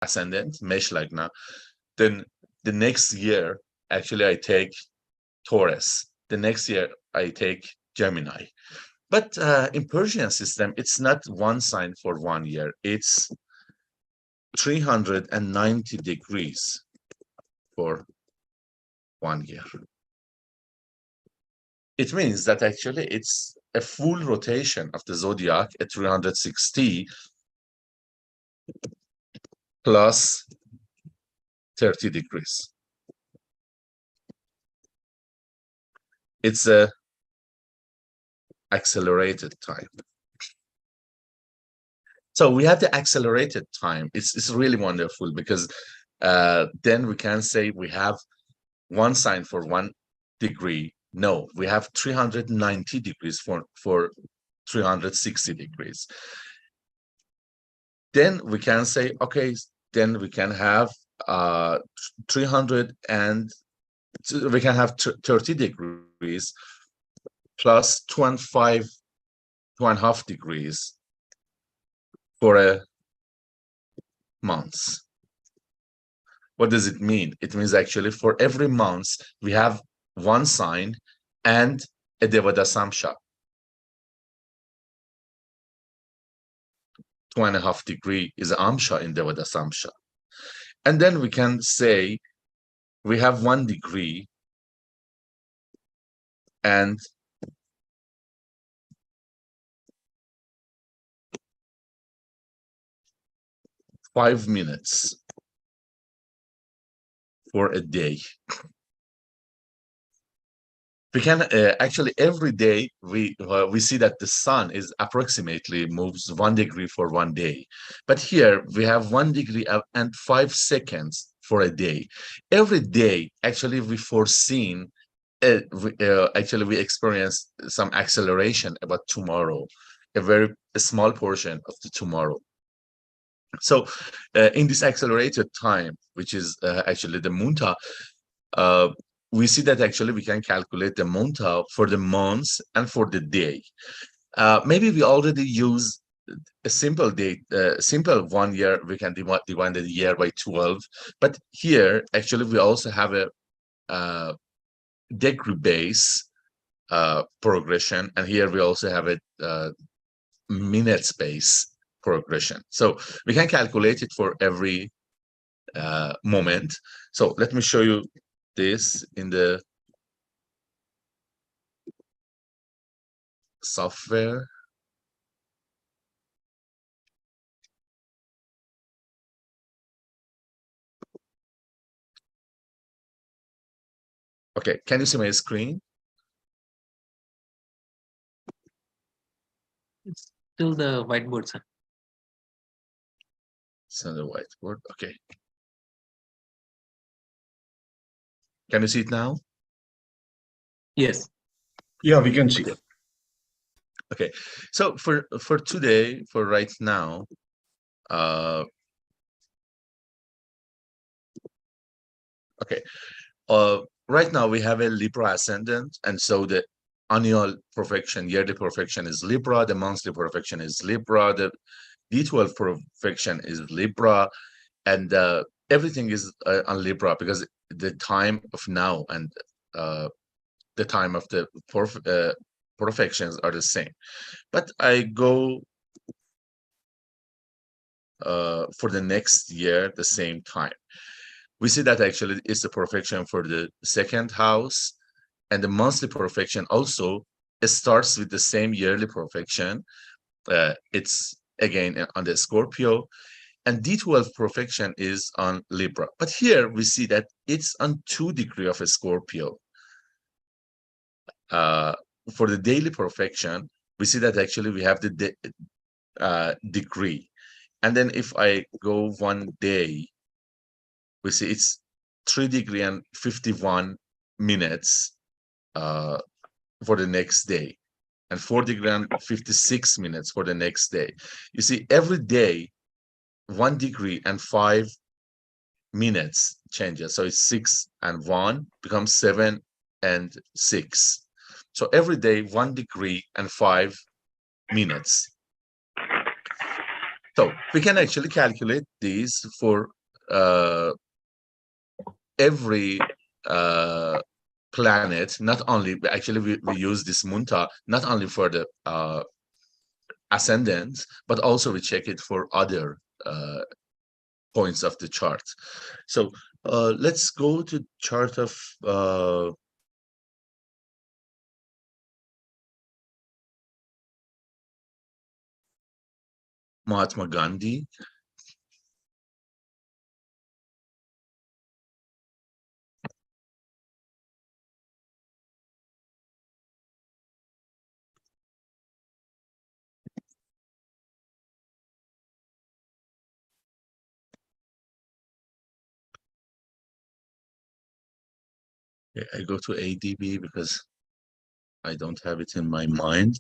ascendant, Mesh Lagna. Then the next year, actually, I take Taurus. The next year, I take Gemini. But in Persian system, it's not one sign for 1 year. It's 390 degrees for 1 year. It means that actually it's a full rotation of the zodiac at 360 plus 30 degrees. It's a accelerated time. So we have the accelerated time. It's really wonderful because then we can say we have one sign for 1 degree. No, we have 390 degrees for 360 degrees. Then we can say, okay, then we can have 300 and we can have 30 degrees plus 2.5 degrees for a month. What does it mean? It means actually for every month we have one sign and a Devada Samsha. 2.5 degree is Amsha in Devada Samsha. And then we can say we have 1 degree and five minutes for a day. We can actually every day we see that the sun is approximately moves 1 degree for 1 day, but here we have 1 degree and 5 seconds for a day. Every day actually we foreseen actually we experience some acceleration about tomorrow, a very small portion of the tomorrow. So in this accelerated time, which is actually the munta, we see that actually we can calculate the munta for the months and for the day. Maybe we already use a simple date, simple 1 year, we can divide the year by 12. But here, actually, we also have a degree base progression. And here we also have a minutes base progression. So we can calculate it for every moment. So let me show you this in the software. Okay, can you see my screen? It's still the whiteboard, sir. It's on the whiteboard. Okay. Can you see it now? Yes. Yeah, we can see it. Okay. So for today, for right now, okay. Right now we have a Libra ascendant, and so the annual perfection, yearly perfection is Libra, the monthly perfection is Libra, the D12 perfection is Libra, and everything is on Libra because the time of now and the time of the perfections are the same. But I go for the next year the same time. We see that actually it's the perfection for the second house, and the monthly perfection also starts with the same yearly perfection. It's again on the Scorpio, and D12 perfection is on Libra. But here we see that it's on 2 degrees of a Scorpio. For the daily perfection, we see that actually we have the degree. And then if I go 1 day, we see it's 3 degrees and 51 minutes for the next day, and 4 degrees and 56 minutes for the next day. You see, every day, 1 degree and 5 minutes changes. So it's 6 and 1 becomes 7 and 6. So every day, 1 degree and 5 minutes. So we can actually calculate these for every planet, not only, actually we use this munta not only for the ascendants, but also we check it for other points of the chart. So let's go to chart of Mahatma Gandhi. Okay, I go to ADB because I don't have it in my mind.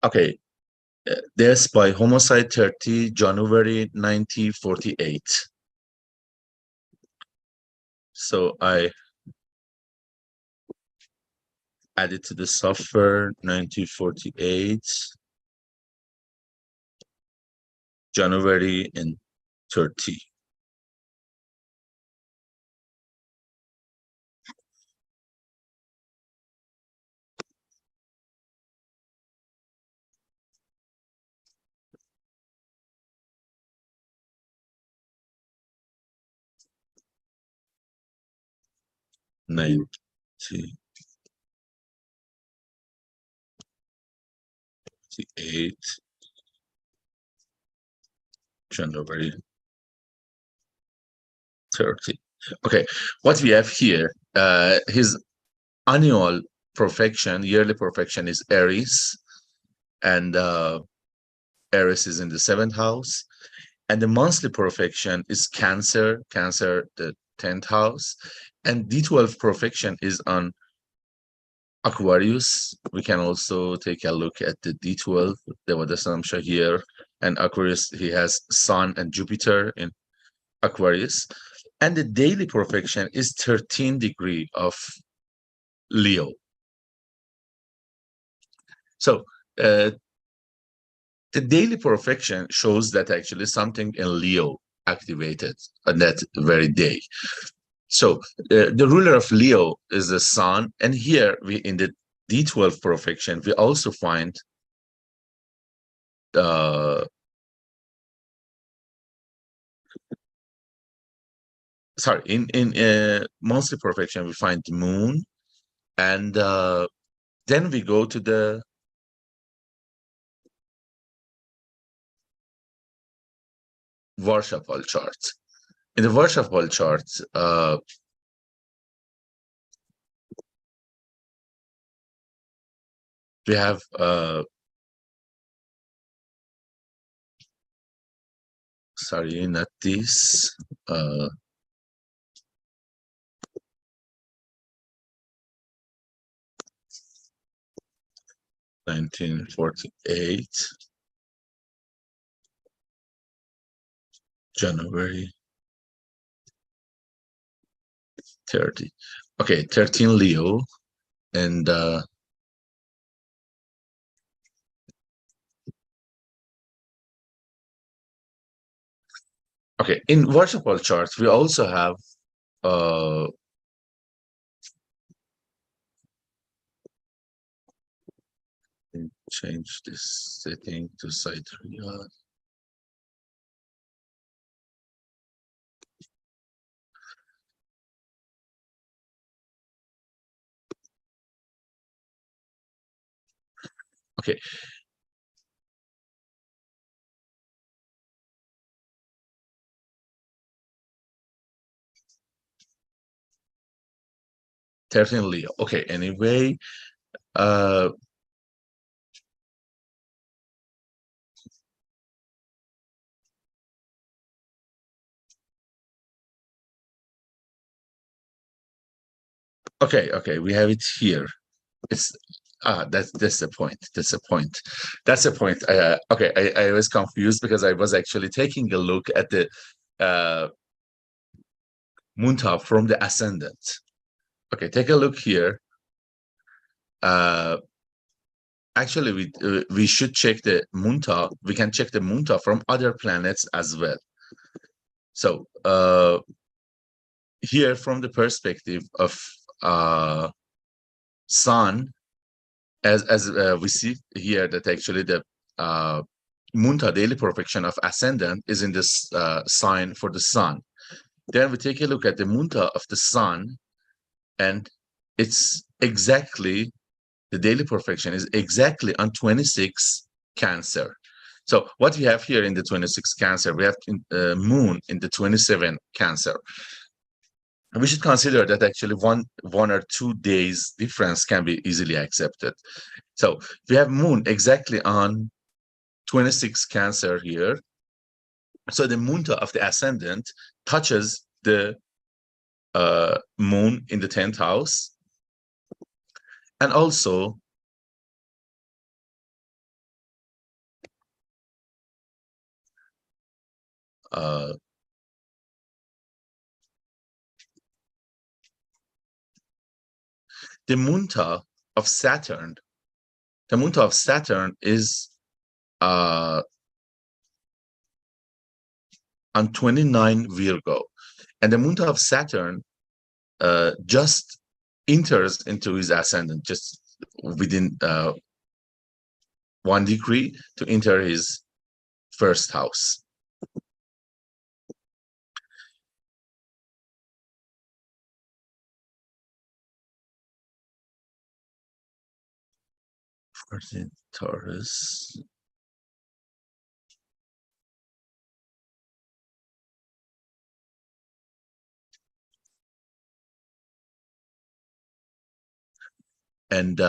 Okay, death by homicide 30 January 1948. So I added to the software 1948 January and 30. January 30. Okay, what we have here, his annual perfection, yearly perfection is Aries, and Aries is in the 7th house, and the monthly perfection is Cancer, the 10th house, and D12 perfection is on Aquarius. We can also take a look at the D12, the Vadasamsha here, and Aquarius, he has Sun and Jupiter in Aquarius, and the daily perfection is 13 degree of Leo. So the daily perfection shows that actually something in Leo activated on that very day. So the ruler of Leo is the sun, and here we in the D12 perfection we also find sorry, in monthly perfection we find the moon, and then we go to the Varshapal chart. In the Varshapal chart, we have sorry, not this. 1948 January 30. Okay, 13 Leo, and okay, in Varshapal charts we also have change this setting to sidereal. Okay. Thirteen Leo. Okay, anyway, okay, we have it here. It's that's the point. That's the point. That's the point. Okay, I was confused because I was actually taking a look at the Munta from the ascendant. Okay, take a look here. actually we should check the munta. We can check the munta from other planets as well. So here, from the perspective of sun, as we see here, that actually the munta, daily perfection of ascendant, is in this sign for the sun. Then we take a look at the munta of the sun, and it's exactly, the daily perfection is exactly on 26 Cancer. So what we have here in the 26 Cancer, we have moon in the 27 Cancer. And we should consider that actually one or 2 days difference can be easily accepted. So we have moon exactly on 26 Cancer here. So the munta of the ascendant touches the moon in the 10th house. And also the munta of Saturn, is on 29 Virgo, and the munta of Saturn just enters into his ascendant, just within 1 degree to enter his first house. For the Taurus. And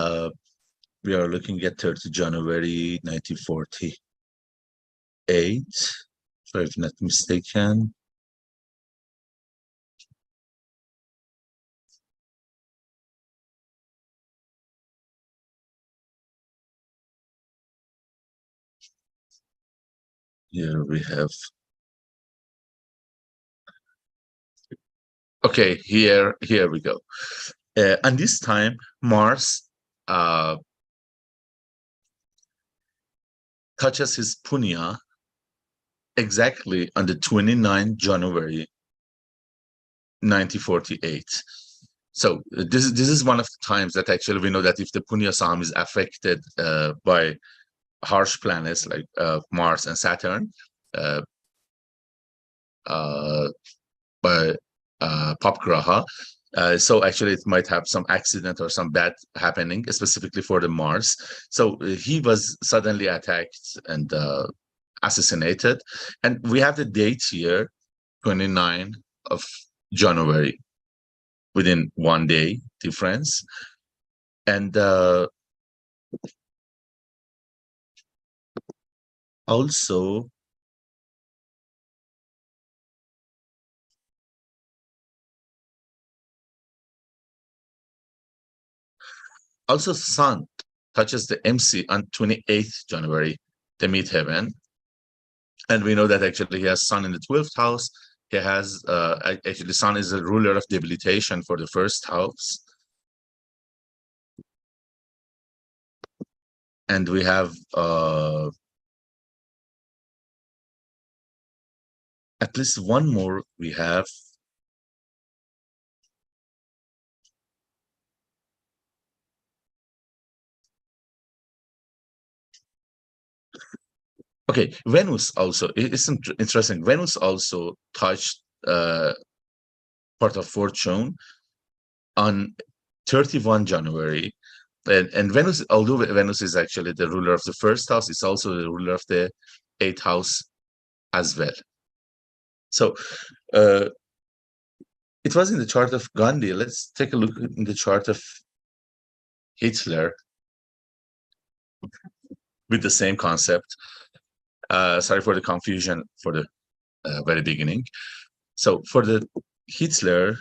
we are looking at 30 January 1948, if I'm not mistaken. Here we have, okay, here we go. And this time, Mars touches his punya exactly on the 29th January 1948. So this is one of the times that actually we know that if the punya sam is affected by harsh planets like Mars and Saturn, by Papgraha. So actually, it might have some accident or some bad happening, specifically for the Mars. So he was suddenly attacked and assassinated. And we have the date here, 29 of January, within 1 day difference. And also, Sun touches the MC on 28th January, the midheaven. And we know that actually he has Sun in the 12th house. He has, actually, Sun is a ruler of debilitation for the first house. And we have at least one more. We have okay, Venus also. It's interesting. Venus also touched part of fortune on 31 January. And Venus, although Venus is actually the ruler of the first house, it's also the ruler of the 8th house as well. So it was in the chart of Gandhi. Let's take a look in the chart of Hitler with the same concept. Sorry for the confusion for the very beginning. So for the Hitler,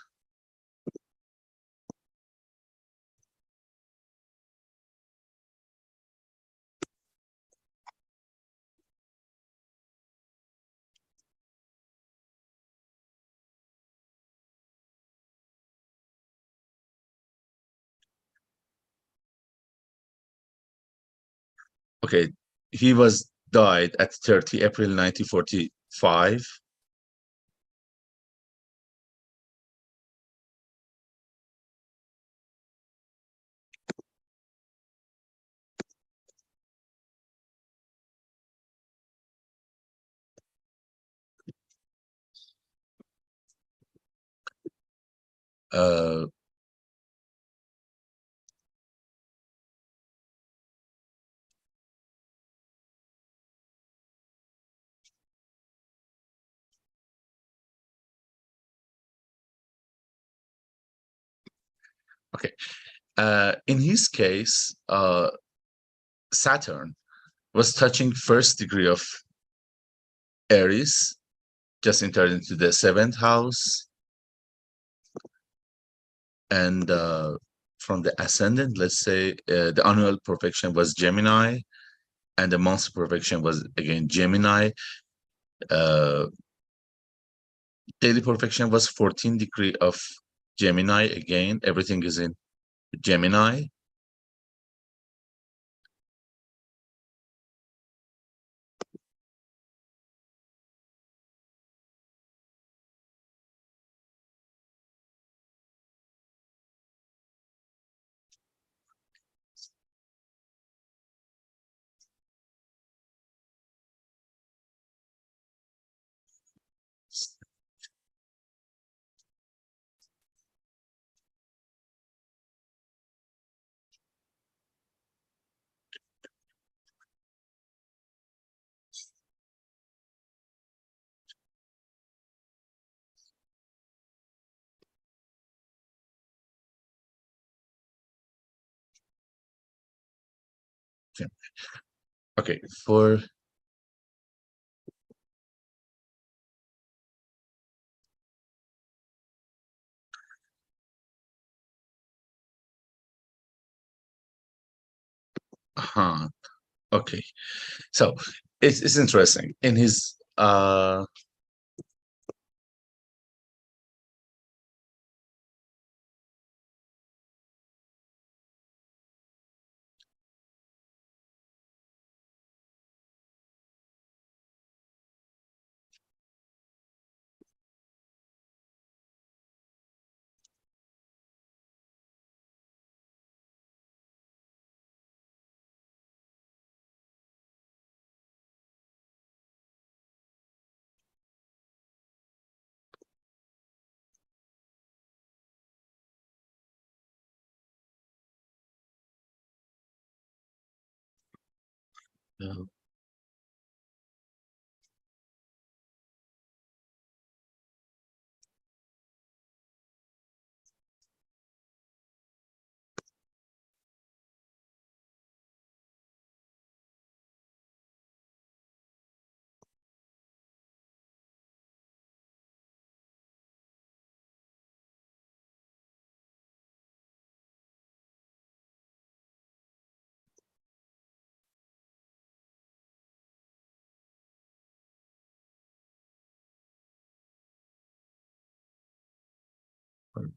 Okay, he was died at 30 April 1945. Uh, okay, in his case, Saturn was touching first degree of Aries, just entered into the seventh house, and from the ascendant, let's say the annual perfection was Gemini, and the monthly perfection was again Gemini. Daily perfection was 14 degree of Gemini. Again, everything is in Gemini. Okay, for okay, so it's interesting in his uh,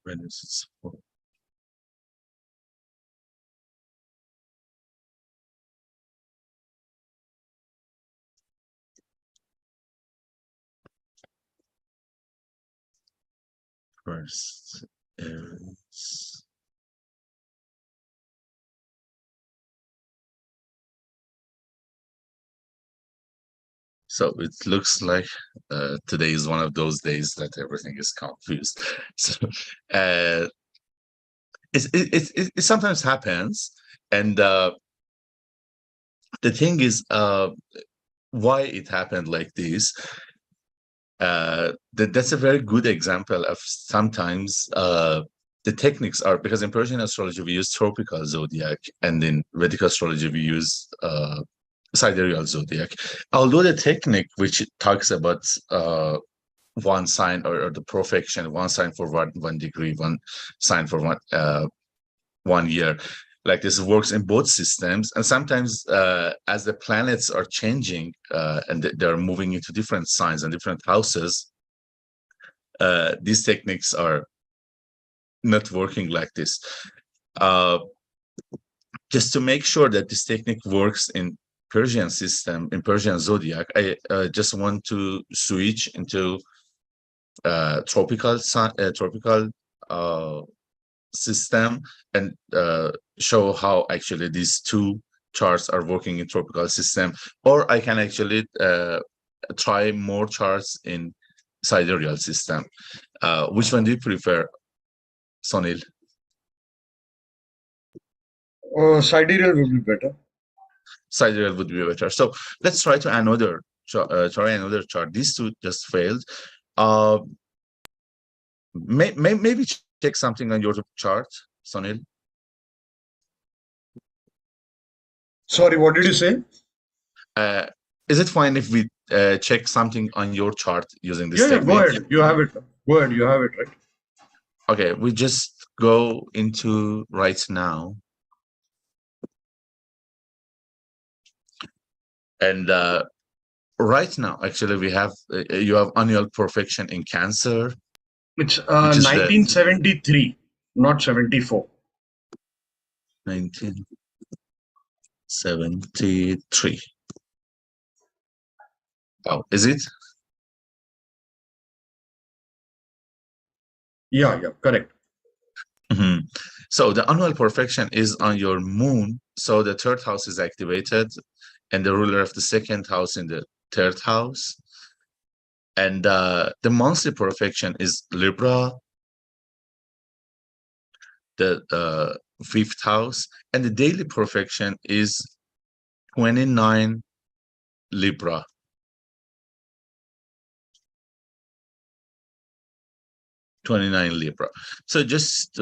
Venus is first Aries. So it looks like today is one of those days that everything is confused. So uh, it sometimes happens, and the thing is, why it happened like this. That's a very good example of sometimes the techniques are because in Persian astrology we use tropical zodiac, and in Vedic astrology we use sidereal zodiac. Although the technique which talks about one sign or the perfection, one sign for one degree, one sign for one year, like this works in both systems, and sometimes as the planets are changing and they're moving into different signs and different houses, these techniques are not working like this. Uh, just to make sure that this technique works in Persian system, in Persian zodiac, I just want to switch into tropical system and show how actually these two charts are working in tropical system, or I can actually try more charts in sidereal system. Which one do you prefer, Sonil? Sidereal would be better. Sidereal would be better. So let's try to try another chart. These two just failed. Maybe check something on your chart, Sonil. Sorry, what did you say? Is it fine if we check something on your chart using this Yeah, go technique? ahead. You have it. Go ahead. You have it, right? Okay, we just go into right now. And right now, actually, we have you have annual perfection in Cancer, It's which is the 1973, not 74. 1973. Oh, is it? Yeah, correct. Mhm. So the annual perfection is on your moon. So the third house is activated, and the ruler of the second house in the third house. And the monthly perfection is Libra, the fifth house, and the daily perfection is 29 Libra. 29 Libra. So just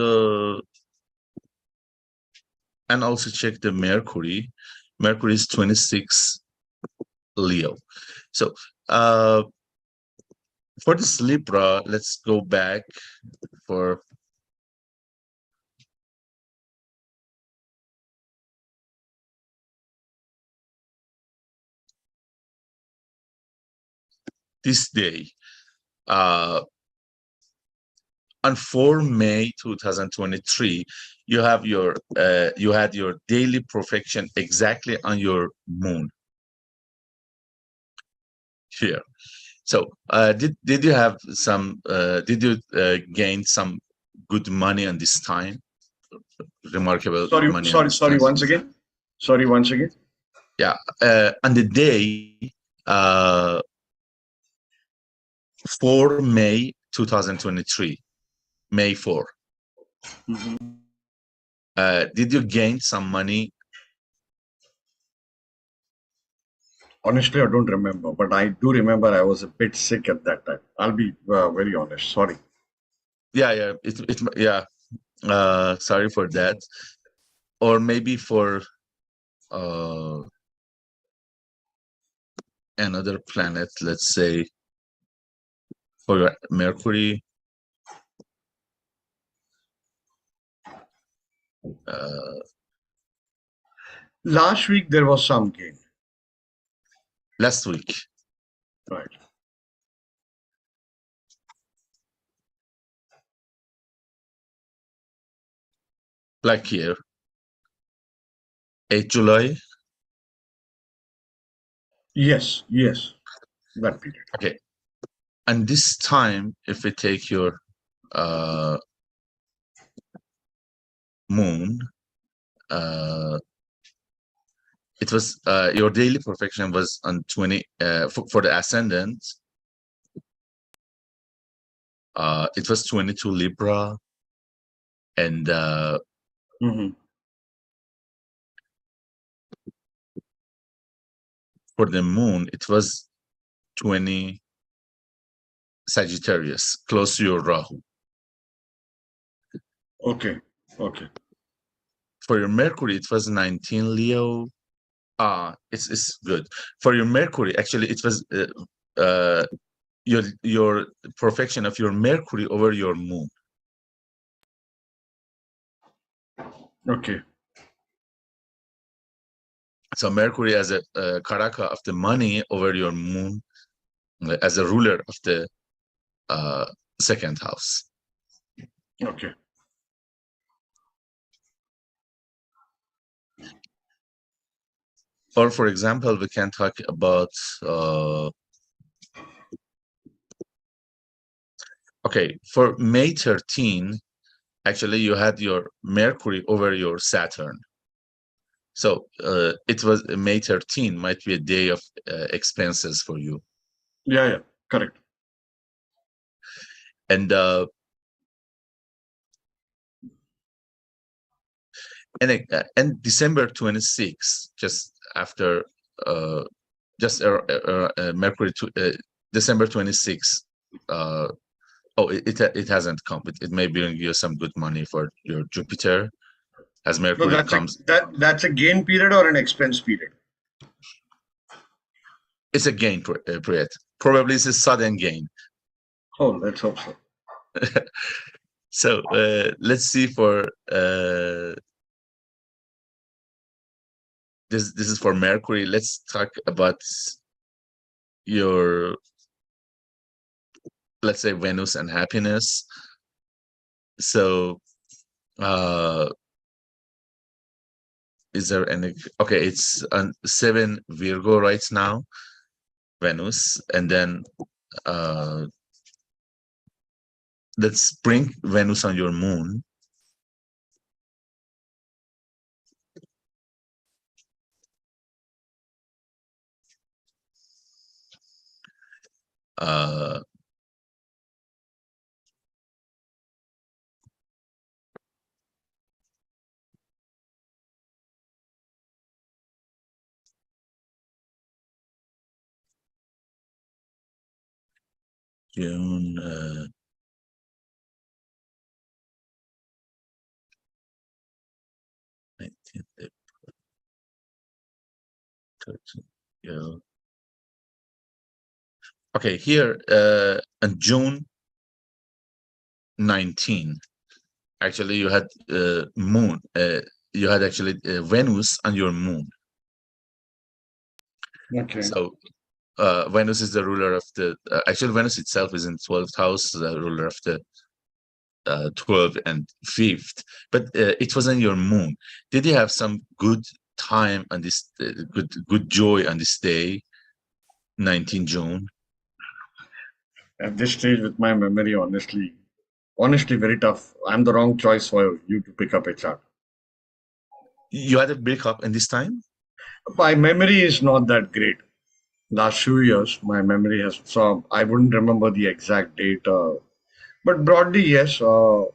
and also check the Mercury. Mercury is 26 Leo. So for this Libra, let's go back for this day. On 4 May 2023, you have your you had your daily perfection exactly on your moon here. So did you have some did you gain some good money on this time? Remarkable Sorry, money on sorry, this sorry. time. Once again. Sorry, once again. Yeah, on the day 4 May 2023, May 4. Did you gain some money? Honestly, I don't remember, but I do remember I was a bit sick at that time. I'll be very honest. Sorry. Yeah, yeah. Sorry for that. Or maybe for another planet, let's say for Mercury. Last week there was some gain. Last week. Right. Like here, 8 July. Yes, that period. Okay. And this time, if we take your moon, it was your daily perfection was on 20 for the ascendant. It was 22 Libra, and for the moon, it was 20 Sagittarius, close to your Rahu. Okay. For your Mercury, it was 19 Leo. It's good. For your Mercury, actually, it was your perfection of your Mercury over your moon. Okay. So Mercury as a Karaka of the money over your moon, as a ruler of the second house. Okay. or for example, we can talk about okay, for May 13, actually you had your Mercury over your Saturn. So it was May 13 might be a day of expenses for you. Yeah, correct. And December 26, just after Mercury to December 26. Oh, it hasn't come. It may bring you some good money for your Jupiter as No, Mercury comes. that's a gain period or an expense period. It's a gain period. Probably it's a sudden gain. Oh, let's hope so. So let's see for this is for Mercury. Let's talk about your, let's say, Venus and happiness. So is there any, okay, it's on 7 Virgo right now, Venus, and then let's bring Venus on your moon. June 19th, 13th, yeah. Okay, here on June 19, actually you had moon. You had actually Venus on your moon. Okay. So Venus is the ruler of the. Actually, Venus itself is in 12th house, the ruler of the 12th and 5th. But it was on your moon. Did you have some good time on this? Good joy on this day, 19 June? At this stage, with my memory, honestly, very tough. I'm the wrong choice for you to pick up a chart. You had a breakup in this time? My memory is not that great. Last few years, my memory has, so I wouldn't remember the exact date. But broadly, yes. So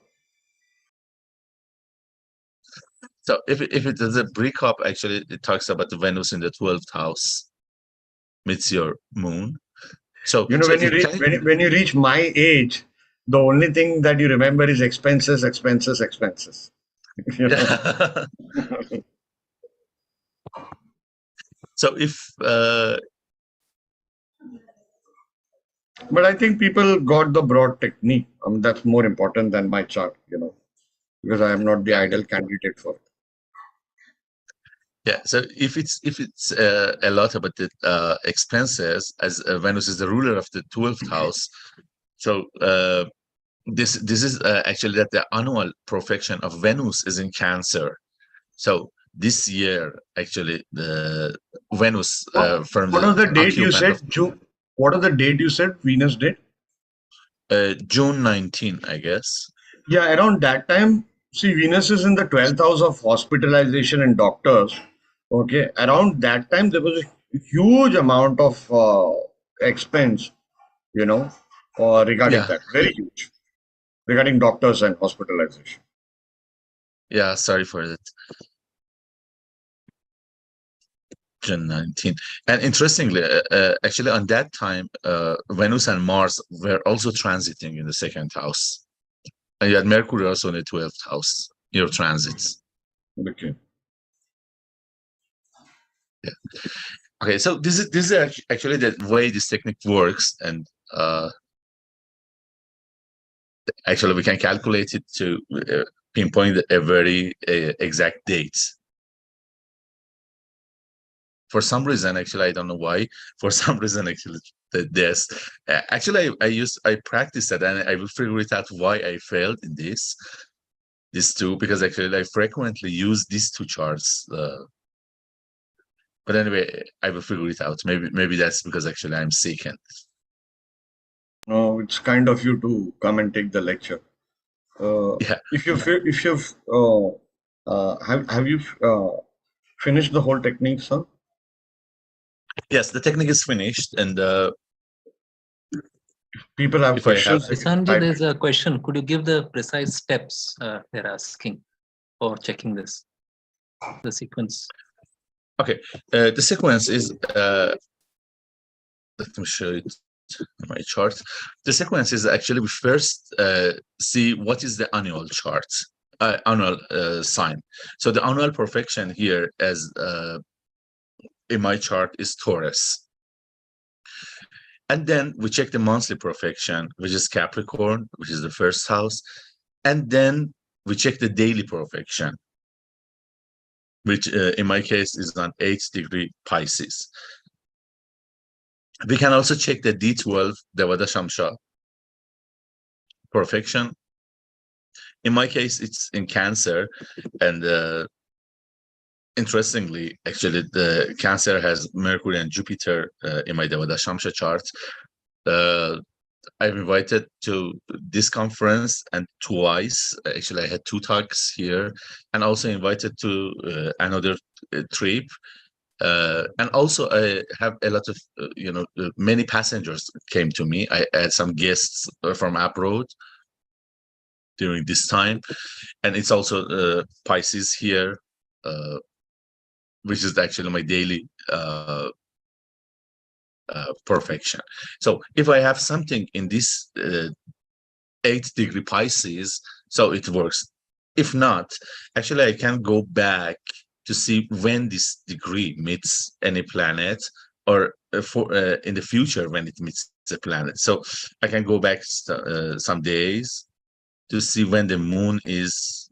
if it is a breakup, actually, it talks about the Venus in the 12th house meets your moon. So You know, so when you reach my age, the only thing that you remember is expenses, expenses, expenses. You know? So if But I think people got the broad technique. That's more important than my chart, because I am not the yeah, ideal candidate for it. yeah. So if it's a lot about the expenses, as Venus is the ruler of the 12th house, so this is actually that the annual profection of Venus is in Cancer. So this year, actually, the Venus from What the was the date you occupant of said? June. What was the date you said? Venus date? June 19, I guess. Yeah, around that time. See, Venus is in the 12th house of hospitalization and doctors. Okay, around that time there was a huge amount of expense, you know, regarding Yeah, that. Very huge regarding doctors and hospitalization. yeah. Sorry for that. June 19. And interestingly, actually, on that time, Venus and Mars were also transiting in the second house. And you had Mercury also in the 12th house, your transits. Okay. Yeah. Okay, so this is actually the way this technique works, and actually we can calculate it to pinpoint a very exact date. For some reason, actually, I don't know why. For some reason, actually, this actually I practiced it, and I will figure it out why I failed in these two, because actually I frequently use these two charts. But anyway, I will figure it out. Maybe that's because actually I'm sick. And No, it's kind of you to come and take the lecture. yeah, If you've have you finished the whole technique, sir? yes, the technique is finished. And People have if I have, questions, they can Sanji, type. there's a question. Could you give the precise steps they're asking for checking this? The sequence. okay, the sequence is, let me show it on my chart. The sequence is actually we first see what is the annual chart, annual sign. So the annual perfection here, as in my chart, is Taurus. And then we check the monthly perfection, which is Capricorn, which is the first house. And then we check the daily perfection, which in my case is on 8th degree Pisces. We can also check the D12, Devada Shamsha perfection. In my case, it's in Cancer. And interestingly, actually, the Cancer has Mercury and Jupiter in my Devada Shamsha chart. I'm invited to this conference and twice. Actually, I had 2 talks here, and also invited to another trip. And also, I have a lot of, many passengers came to me. I had some guests from abroad during this time, and it's also Pisces here, which is actually my daily perfection. So if I have something in this 8th degree Pisces, so it works. If not, actually, I can go back to see when this degree meets any planet, or in the future when it meets a planet. So I can go back some days to see when the moon is.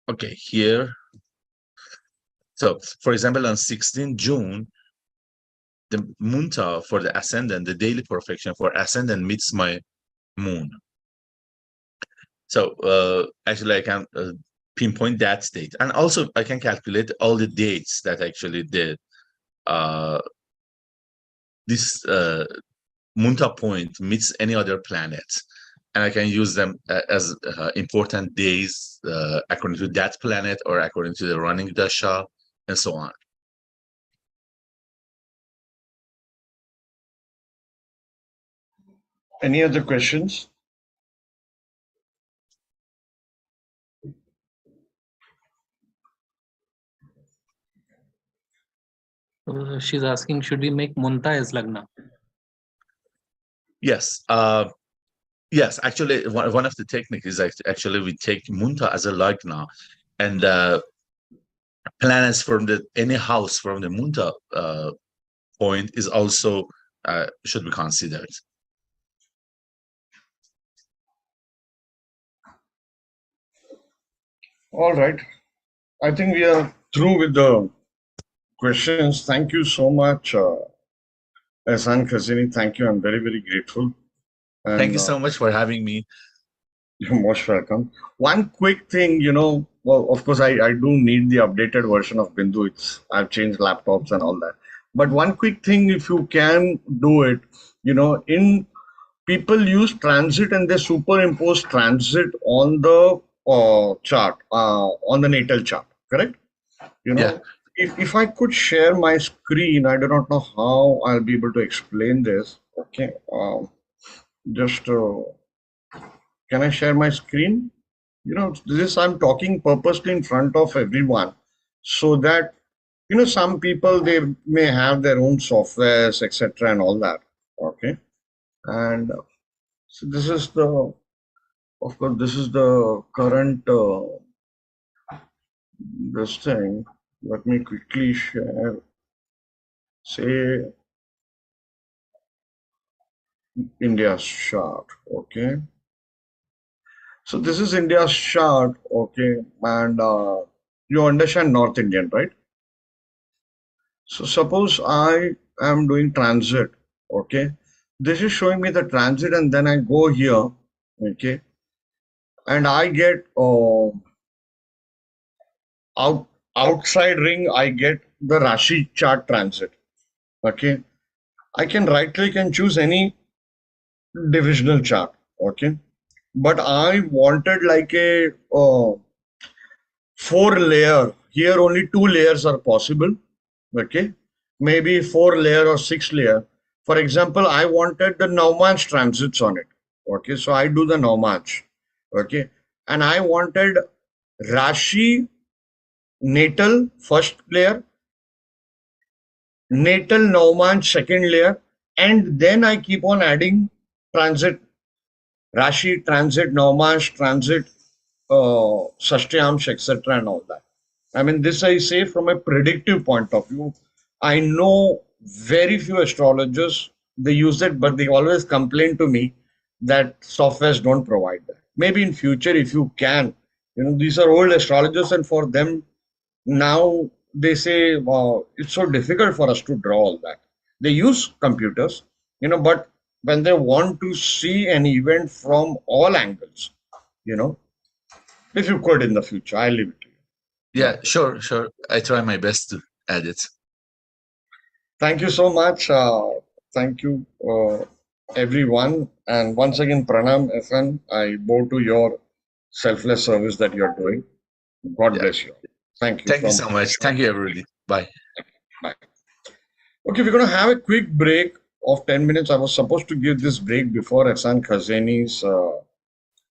Okay, here. So, for example, on 16 June, the Munta for the ascendant, the daily perfection for ascendant meets my moon. So actually, I can pinpoint that date, and also I can calculate all the dates that actually this Munta point meets any other planet, and I can use them as important days according to that planet or according to the running dasha, and so on. Any other questions? She's asking, should we make Munta as Lagna? Yes. Yes, actually, one of the techniques is actually we take Munta as a Lagna, and planets from any house from the Munta point is also should be considered. All right. I think we are through with the questions. Thank you so much, Ehsan Khazini. Thank you. I'm very, very grateful. And Thank you so much for having me. you're most welcome. One quick thing, well, of course, I do need the updated version of Bindu. I've changed laptops and all that. But one quick thing, if you can do it, in people use transit and they superimpose transit on the chart, on the natal chart, correct? Yeah. If I could share my screen, I do not know how I'll be able to explain this. Okay, just can I share my screen? This I'm talking purposely in front of everyone, so that some people, they may have their own softwares, etc., and all that. Okay, and so this is of course, this is the current this thing. Let me quickly share. Say India's chart. Okay. So this is India's chart. Okay. And you understand North Indian, right? So suppose I am doing transit. Okay. This is showing me the transit, and then I go here. Okay. And I get outside ring, I get the Rashi chart transit. Okay. I can right click and choose any divisional chart. Okay. But I wanted like a 4 layer. Here only 2 layers are possible. Okay. Maybe 4 layer or 6 layer. For example, I wanted the Nauman's transits on it. Okay. So I do the Nauman's. Okay. And I wanted Rashi natal first layer, natal Nauman second layer, and then I keep on adding transit, Rashi transit, Nauman's transit, Shashtyamsh, etc. and all that. I mean, this I say from a predictive point of view. I know very few astrologers, they use it, but they always complain to me that softwares don't provide that. Maybe in future, if you can, these are old astrologers, and for them, now they say it's so difficult for us to draw all that. They use computers, but when they want to see an event from all angles, you know, if you could in the future, I leave it to you. Yeah, sure. I try my best to add it. Thank you so much. Thank you, everyone. And once again, Pranam FN, I bow to your selfless service that you're doing. God Yeah. bless you. Thank you. Thank you so much. Thank you, everybody. Bye. Bye. Okay, we're going to have a quick break of 10 minutes. I was supposed to give this break before Ehsan Khazani's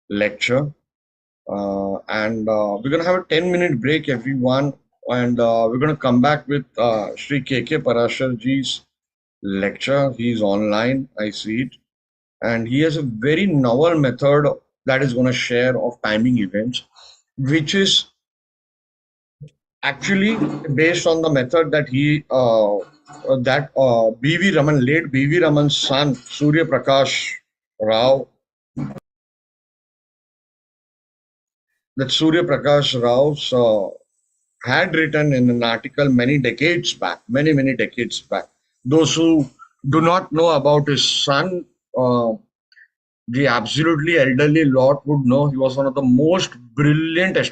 lecture. And we're going to have a 10-minute break, everyone. And we're going to come back with Sri K.K. Parasharji's lecture. He's online, I see it. And he has a very novel method that is going to share of timing events, which is actually based on the method that B.V. Raman, late B.V. Raman's son, Surya Prakash Rao, that Surya Prakash Rao had written in an article many decades back, many decades back. Those who do not know about his son, the absolutely elderly lot would know he was one of the most brilliant astrologers